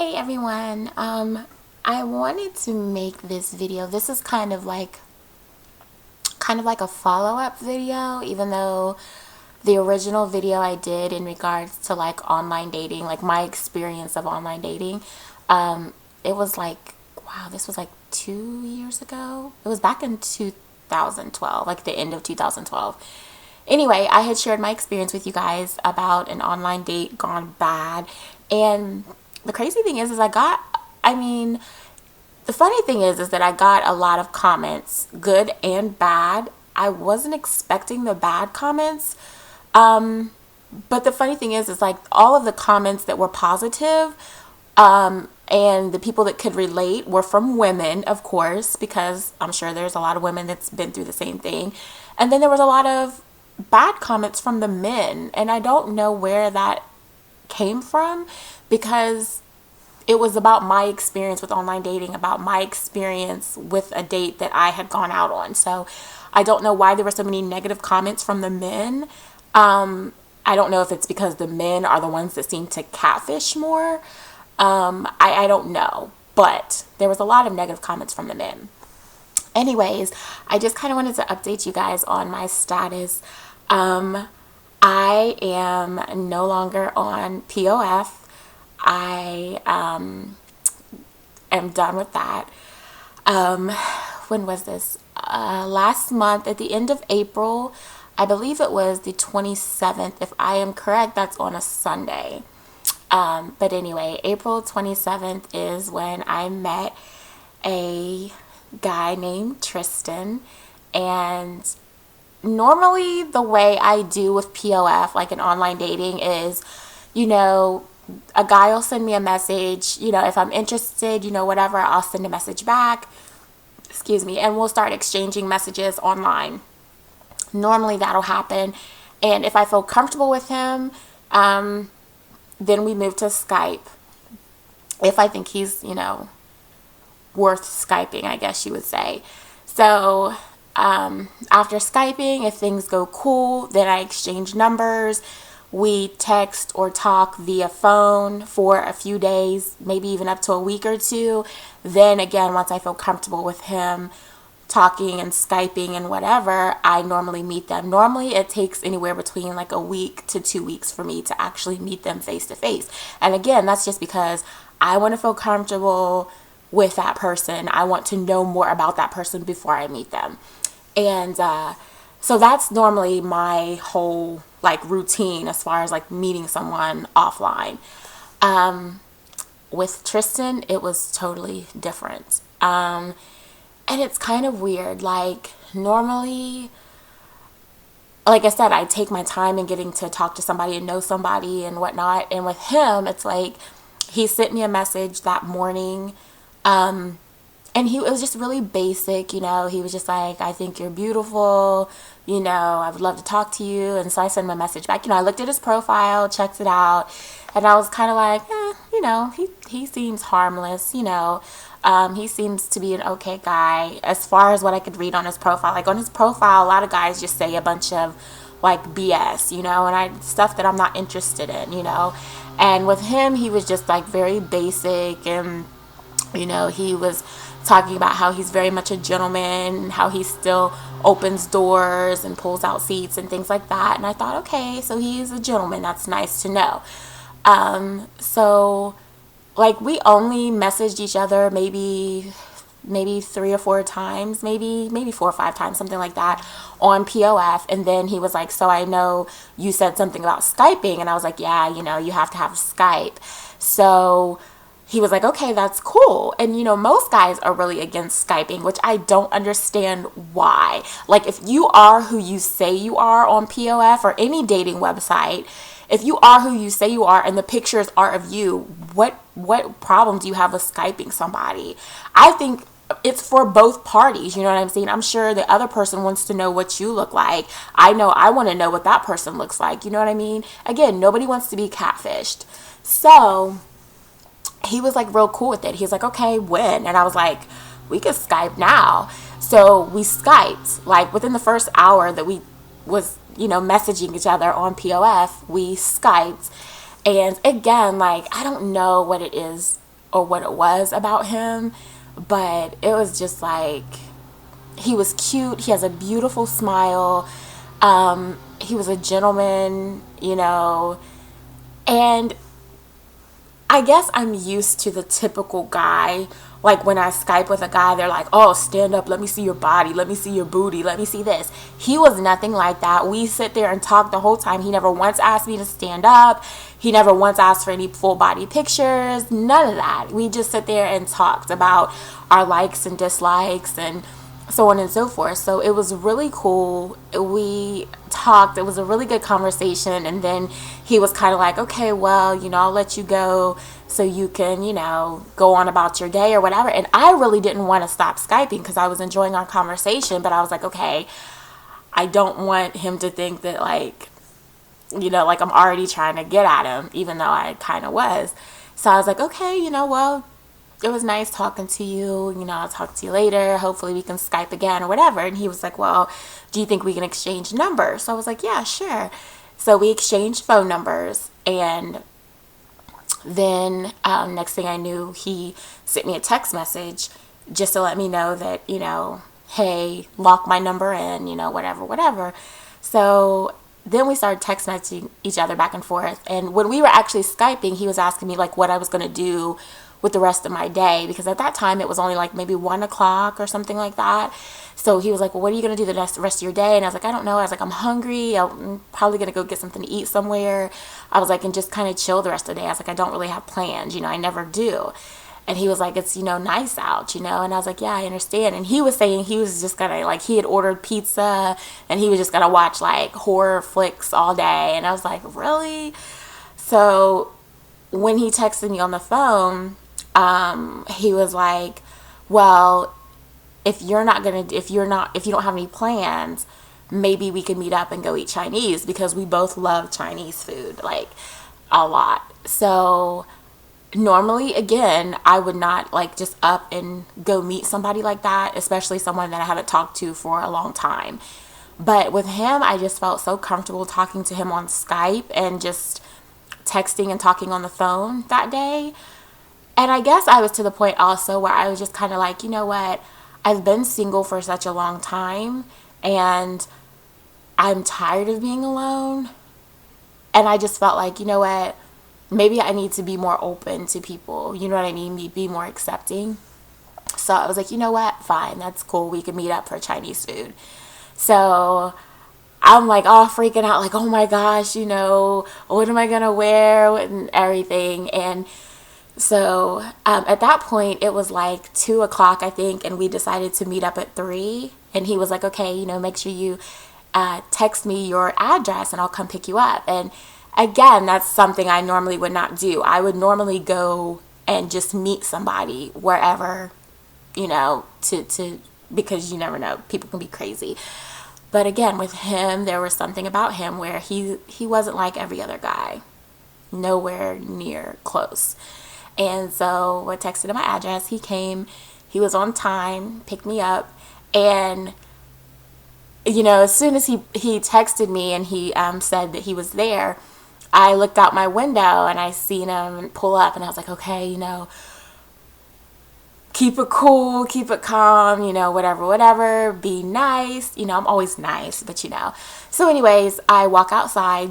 Hey everyone, I wanted to make this video. This is kind of like a follow-up video, even though the original video I did in regards to like online dating, like my experience of online dating, it was like, wow, this was like 2 years ago. It was back in 2012, like the end of 2012. Anyway, I had shared my experience with you guys about an online date gone bad. And the crazy thing is the funny thing is that I got a lot of comments, good and bad. I wasn't expecting the bad comments. But the funny thing is like all of the comments that were positive, and the people that could relate were from women, of course, because I'm sure there's a lot of women that's been through the same thing. And then there was a lot of bad comments from the men, and I don't know where that came from, because it was about my experience with online dating, about my experience with a date that I had gone out on. So I don't know why there were so many negative comments from the men. I don't know if it's because the men are the ones that seem to catfish more. I don't know, but there was a lot of negative comments from the men. Anyways, I just kind of wanted to update you guys on my status. I am no longer on POF. I am done with that. When was this? Last month, at the end of April, I believe it was the 27th. If I am correct, that's on a Sunday. But anyway, April 27th is when I met a guy named Tristan. And normally the way I do with POF, like in online dating, is, a guy will send me a message, if I'm interested, whatever, I'll send a message back, and we'll start exchanging messages online. Normally that'll happen. And if I feel comfortable with him, then we move to Skype. If I think he's, worth Skyping, I guess you would say. So after Skyping, if things go cool, then I exchange numbers. We text or talk via phone for a few days, maybe even up to a week or two. Then again, once I feel comfortable with him talking and Skyping and whatever, I normally meet them. Normally it takes anywhere between like a week to 2 weeks for me to actually meet them face to face. And again, that's just because I want to feel comfortable with that person. I want to know more about that person before I meet them. And so that's normally my whole like routine as far as like meeting someone offline. With Tristan, it was totally different. And it's kind of weird. Like normally, like I said, I take my time in getting to talk to somebody and know somebody and whatnot. And with him, it's like he sent me a message that morning. And it was just really basic, he was just like, I think you're beautiful, I would love to talk to you. And so I sent him a message back. I looked at his profile, checked it out, and I was kind of like, he seems harmless, he seems to be an okay guy as far as what I could read on his profile. Like on his profile, a lot of guys just say a bunch of like BS, and stuff that I'm not interested in, and with him, he was just like very basic. And he was talking about how he's very much a gentleman, how he still opens doors and pulls out seats and things like that. And I thought, okay, so he's a gentleman. That's nice to know. So like we only messaged each other maybe 3 or 4 times, maybe 4 or 5 times, something like that, on POF. And then he was like, so I know you said something about Skyping. And I was like, yeah, you have to have Skype. So he was like, okay, that's cool. And most guys are really against Skyping, which I don't understand why. Like if you are who you say you are on POF or any dating website, if you are who you say you are and the pictures are of you, what problem do you have with Skyping somebody? I think it's for both parties, you know what I'm saying? I'm sure the other person wants to know what you look like. I know I want to know what that person looks like, you know what I mean? Again, nobody wants to be catfished. So he was like real cool with it. He's like, okay, when? And I was like, we could Skype now. So we Skyped. Like within the first hour that we was, messaging each other on POF, we Skyped. And again, like, I don't know what it is or what it was about him, but it was just like, he was cute. He has a beautiful smile. He was a gentleman, you know, and I guess I'm used to the typical guy. Like when I Skype with a guy, they're like, oh, stand up, let me see your body, let me see your booty, let me see this. He was nothing like that. We sit there and talk the whole time. He never once asked me to stand up. He never once asked for any full body pictures, none of that. We just sit there and talked about our likes and dislikes and so on and so forth. So it was really cool. We talked. It was a really good conversation. And then he was kind of like, okay, well, you know, I'll let you go so you can, you know, go on about your day or whatever. And I really didn't want to stop Skyping because I was enjoying our conversation. But I was like, okay, I don't want him to think that, like, you know, like I'm already trying to get at him, even though I kind of was. So I was like, okay, you know, well, it was nice talking to you. You know, I'll talk to you later. Hopefully we can Skype again or whatever. And he was like, well, do you think we can exchange numbers? So I was like, yeah, sure. So we exchanged phone numbers. And then next thing I knew, he sent me a text message just to let me know that, you know, hey, lock my number in, you know, whatever, whatever. So then we started text messaging each other back and forth. And when we were actually Skyping, he was asking me like what I was going to do with the rest of my day, because at that time it was only like maybe 1 o'clock or something like that. So he was like, well, what are you going to do the rest of your day? And I was like, I don't know. I was like, I'm hungry. I'm probably going to go get something to eat somewhere. I was like, and just kind of chill the rest of the day. I was like, I don't really have plans. You know, I never do. And he was like, it's, you know, nice out, you know. And I was like, yeah, I understand. And he was saying he was just going to, like, he had ordered pizza and he was just going to watch, like, horror flicks all day. And I was like, really? So when he texted me on the phone, he was like, well, if you don't have any plans, maybe we could meet up and go eat Chinese, because we both love Chinese food, like, a lot. So normally, again, I would not like just up and go meet somebody like that, especially someone that I haven't talked to for a long time. But with him, I just felt so comfortable talking to him on Skype and just texting and talking on the phone that day. And I guess I was to the point also where I was just kind of like, you know what? I've been single for such a long time and I'm tired of being alone. And I just felt like, you know what? Maybe I need to be more open to people. You know what I mean? Be more accepting. So I was like, you know what? Fine. That's cool. We can meet up for Chinese food. So I'm like all freaking out, like, oh my gosh, you know, what am I going to wear and everything. And so at that point, it was like 2 o'clock, I think, and we decided to meet up at 3. And he was like, okay, you know, make sure you text me your address and I'll come pick you up. And again, that's something I normally would not do. I would normally go and just meet somebody wherever, you know, because you never know, people can be crazy. But again, with him, there was something about him where he wasn't like every other guy, nowhere near close. And so I texted him my address. He came, he was on time, picked me up, and you know, as soon as he texted me and he said that he was there, I looked out my window and I seen him pull up, and I was like, okay, you know, keep it cool, keep it calm, you know, whatever, be nice. You know, I'm always nice, but you know. So anyways, I walk outside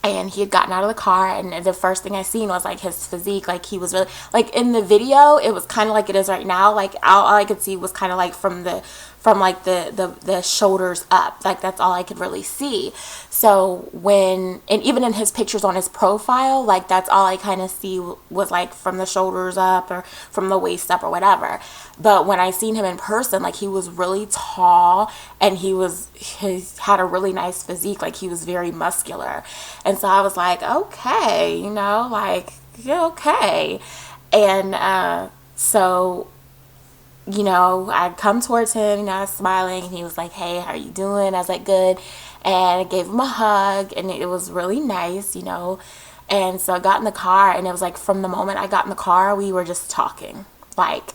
and he had gotten out of the car, and the first thing I seen was like his physique. Like he was really, like in the video, it was kind of like it is right now. Like all I could see was kind of like from like the shoulders up. Like that's all I could really see. So and even in his pictures on his profile, like that's all I kind of see was like from the shoulders up or from the waist up or whatever. But when I seen him in person, like he was really tall and he had a really nice physique. Like he was very muscular. And so I was like, okay, you know, like, yeah, okay. And so, you know, I come towards him, you know, I was smiling, and he was like, hey, how are you doing? I was like, good. And I gave him a hug, and it was really nice, you know. And so I got in the car, and it was like from the moment I got in the car, we were just talking, like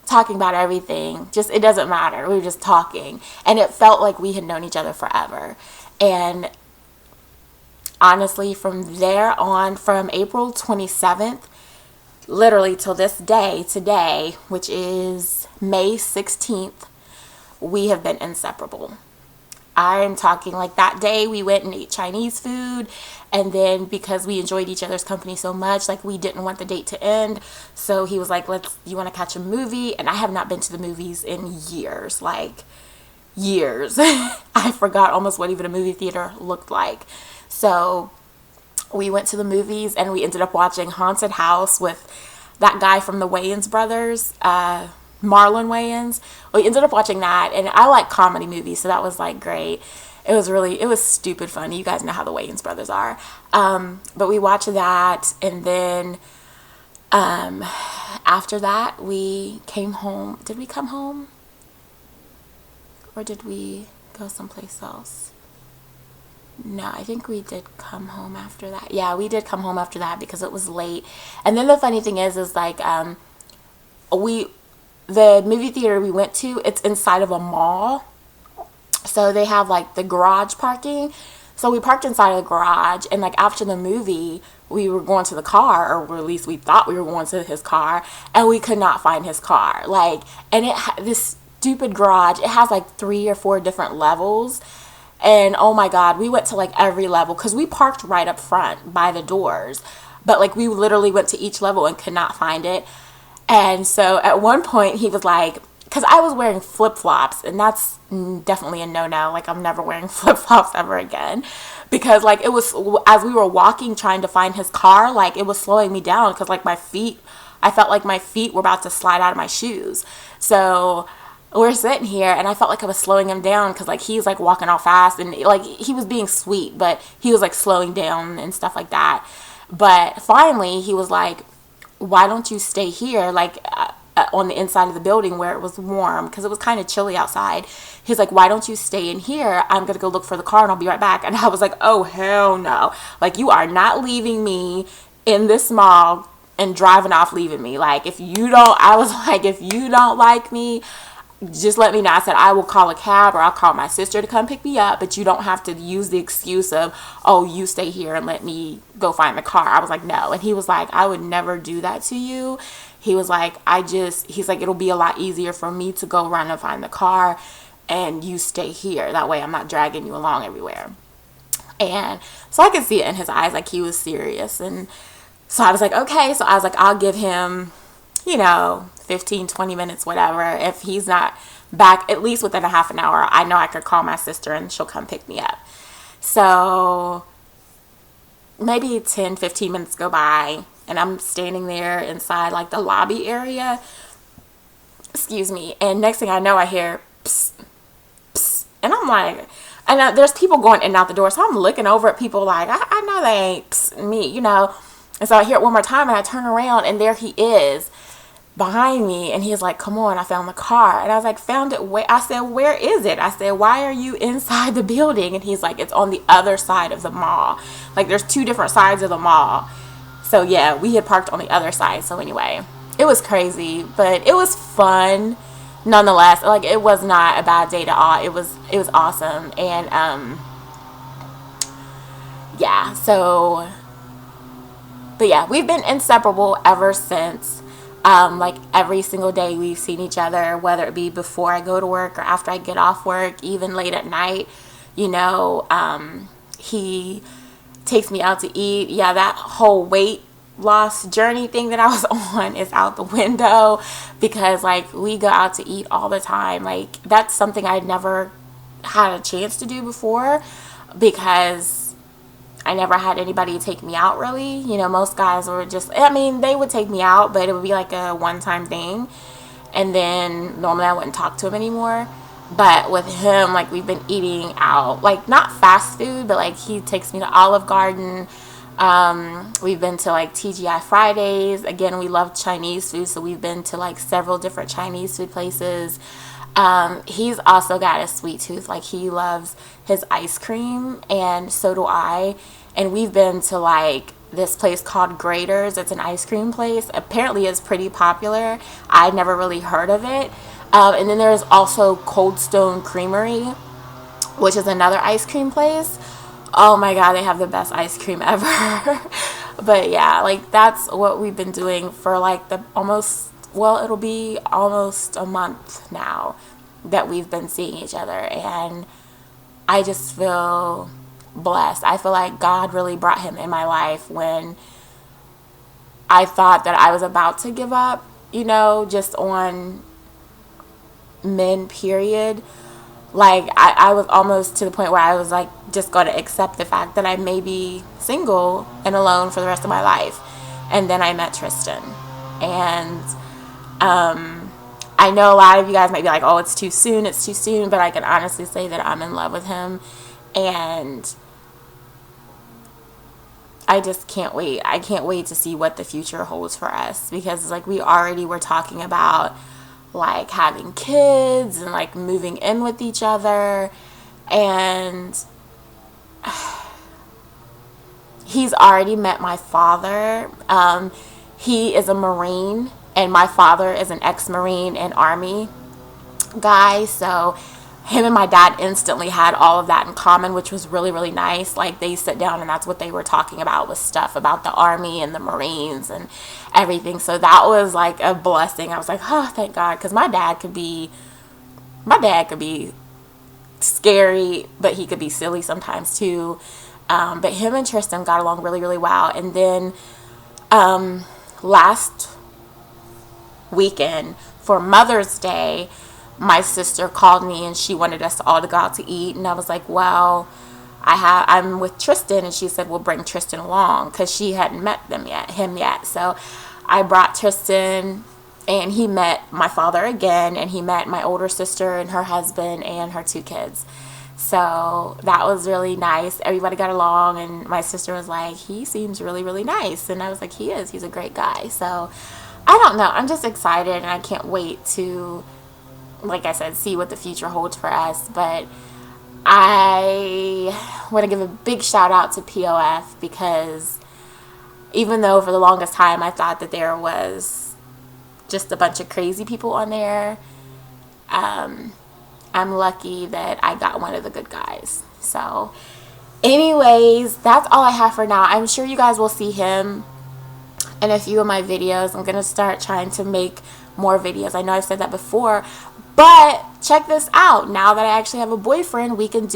talking about everything. Just, it doesn't matter. We were just talking. And it felt like we had known each other forever. And honestly, from there on, from April 27th literally till this day, today, which is May 16th, we have been inseparable. I'm talking like that day we went and ate Chinese food, and then because we enjoyed each other's company so much, like we didn't want the date to end, so he was like, you want to catch a movie? And I have not been to the movies in years, like years. I forgot almost what even a movie theater looked like. So we went to the movies and we ended up watching Haunted House with that guy from the Wayans brothers, Marlon Wayans. We ended up watching that, and I like comedy movies, so that was like great. It was stupid funny. You guys know how the Wayans brothers are. But we watched that, and then after that we came home. Did we come home? Or did we go someplace else? No, I think we did come home after that. Yeah, we did come home after that because it was late. And then the funny thing is like the movie theater we went to, it's inside of a mall. So they have like the garage parking. So we parked inside of the garage, and like after the movie, we were going to the car, or at least we thought we were going to his car, and we could not find his car. Like, and this stupid garage, it has like 3 or 4 different levels. And oh my God, we went to like every level because we parked right up front by the doors. But like we literally went to each level and could not find it. And so at one point he was like, because I was wearing flip-flops, and that's definitely a no-no. Like, I'm never wearing flip-flops ever again. Because like it was, as we were walking trying to find his car, like it was slowing me down because like I felt like my feet were about to slide out of my shoes. So we're sitting here, and I felt like I was slowing him down because like he's like walking all fast, and like he was being sweet, but he was like slowing down and stuff like that. But finally he was like, why don't you stay here, like on the inside of the building where it was warm, because it was kind of chilly outside. He's like, why don't you stay in here? I'm gonna go look for the car and I'll be right back. And I was like, oh hell no, like you are not leaving me in this mall and driving off leaving me. Like if you don't like me, just let me know. I said, I will call a cab, or I'll call my sister to come pick me up, but you don't have to use the excuse of, oh, you stay here and let me go find the car. I was like, no. And he was like, I would never do that to you. He was like, he's like, it'll be a lot easier for me to go run and find the car, and you stay here. That way I'm not dragging you along everywhere. And so I could see it in his eyes, like he was serious. And so I was like, okay. So I was like, I'll give him, 15, 20 minutes, whatever. If he's not back at least within a half an hour, I know I could call my sister and she'll come pick me up. So maybe 10, 15 minutes go by, and I'm standing there inside like the lobby area. Excuse me. And next thing I know, I hear psst, psst. And I'm like, and there's people going in and out the door. So I'm looking over at people like, I know they ain't psst, me, And so I hear it one more time, and I turn around, and there he is behind me, and he's like, come on, I found the car. And I was like, found it where? I said, where is it? I said, why are you inside the building? And he's like, it's on the other side of the mall. Like there's 2 different sides of the mall. So yeah, we had parked on the other side. So anyway, it was crazy, but it was fun nonetheless. Like it was not a bad date at all. It was awesome. And yeah, so, but yeah, we've been inseparable ever since. Like every single day we've seen each other, whether it be before I go to work or after I get off work, even late at night. He takes me out to eat. Yeah, that whole weight loss journey thing that I was on is out the window, because like we go out to eat all the time. Like that's something I'd never had a chance to do before, because I never had anybody take me out really. Most guys were just, they would take me out, but it would be like a one-time thing. And then normally I wouldn't talk to him anymore. But with him, like we've been eating out, like not fast food, but like he takes me to Olive Garden. We've been to like TGI Fridays. Again, we love Chinese food, so we've been to like several different Chinese food places. He's also got a sweet tooth. Like he loves his ice cream, and so do I. And we've been to like this place called Grater's. It's an ice cream place. Apparently it's pretty popular. I'd never really heard of it. And then there's also Cold Stone Creamery, which is another ice cream place. Oh my God, they have the best ice cream ever. But yeah, like that's what we've been doing for like the almost, well, it'll be almost a month now that we've been seeing each other. And I just feel blessed. I feel like God really brought him in my life when I thought that I was about to give up, you know, just on men, period. Like, I was almost to the point where I was like just going to accept the fact that I may be single and alone for the rest of my life. And then I met Tristan. And I know a lot of you guys might be like, oh, it's too soon, but I can honestly say that I'm in love with him. And I just can't wait. I can't wait to see what the future holds for us, because like we already were talking about like having kids and like moving in with each other. And he's already met my father. He is a Marine, and my father is an ex-Marine and Army guy. So him and my dad instantly had all of that in common, which was really, really nice. Like, they sit down and that's what they were talking about, was stuff about the Army and the Marines and everything. So that was like a blessing. I was like, oh, thank God, because my dad could be scary, but he could be silly sometimes too. But him and Tristan got along really, really well. And then last weekend for Mother's Day, my sister called me and she wanted us all to go out to eat. And I was like, well, I'm with Tristan. And she said, well, bring Tristan along, because she hadn't met him yet. So I brought Tristan, and he met my father again, and he met my older sister and her husband and her 2 kids. So that was really nice. Everybody got along, and my sister was like, he seems really, really nice. And I was like, he's a great guy. So I don't know. I'm just excited, and I can't wait to, like I said, see what the future holds for us. But I want to give a big shout out to POF, because even though for the longest time I thought that there was just a bunch of crazy people on there, I'm lucky that I got one of the good guys. So anyways, that's all I have for now. I'm sure you guys will see him in a few of my videos. I'm going to start trying to make more videos. I know I've said that before, but check this out. Now that I actually have a boyfriend, I can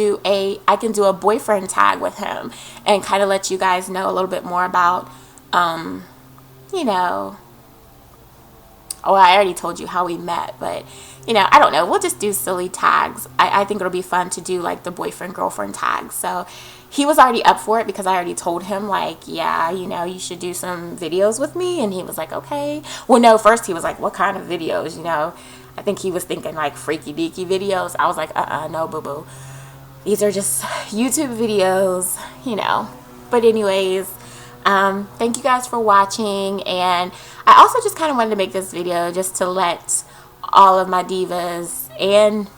do a boyfriend tag with him and kind of let you guys know a little bit more about, you know, oh, I already told you how we met, but, you know, I don't know. We'll just do silly tags. I think it'll be fun to do, like, the boyfriend-girlfriend tags. So he was already up for it, because I already told him, like, yeah, you know, you should do some videos with me. And he was like, okay. Well, no, first he was like, what kind of videos, you know? I think he was thinking, like, freaky-deaky videos. I was like, no, boo-boo. These are just YouTube videos, you know. But anyways, thank you guys for watching. And I also just kind of wanted to make this video just to let all of my divas and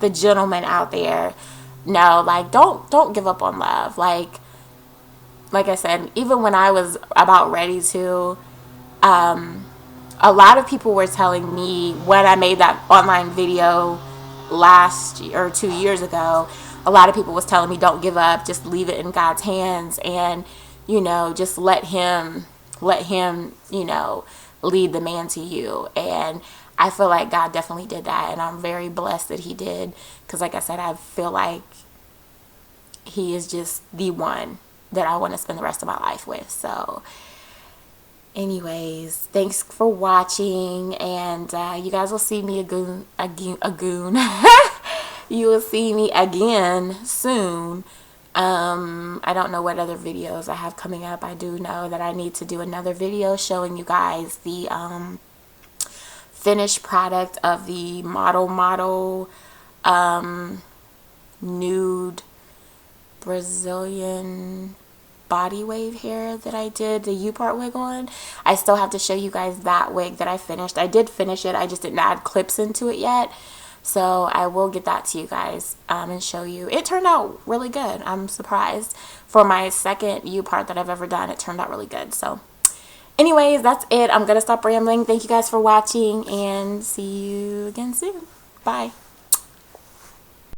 the gentlemen out there know, like, don't give up on love. Like I said, even when I was about ready to, a lot of people were telling me when I made that online video last year or 2 years ago, a lot of people was telling me, don't give up, just leave it in God's hands, and, you know, just let him, you know, lead the man to you. And I feel like God definitely did that, and I'm very blessed that he did, because like I said, I feel like he is just the one that I want to spend the rest of my life with. So anyways, thanks for watching, and you guys will see me again. You will see me again soon. I don't know what other videos I have coming up. I do know that I need to do another video showing you guys the finished product of the model nude Brazilian body wave hair that I did the U-part wig on. I still have to show you guys that wig that I finished. I did finish it. I just didn't add clips into it yet. So I will get that to you guys and show you. It turned out really good. I'm surprised. For my second U-part that I've ever done, it turned out really good. So anyways, that's it. I'm going to stop rambling. Thank you guys for watching, and see you again soon. Bye.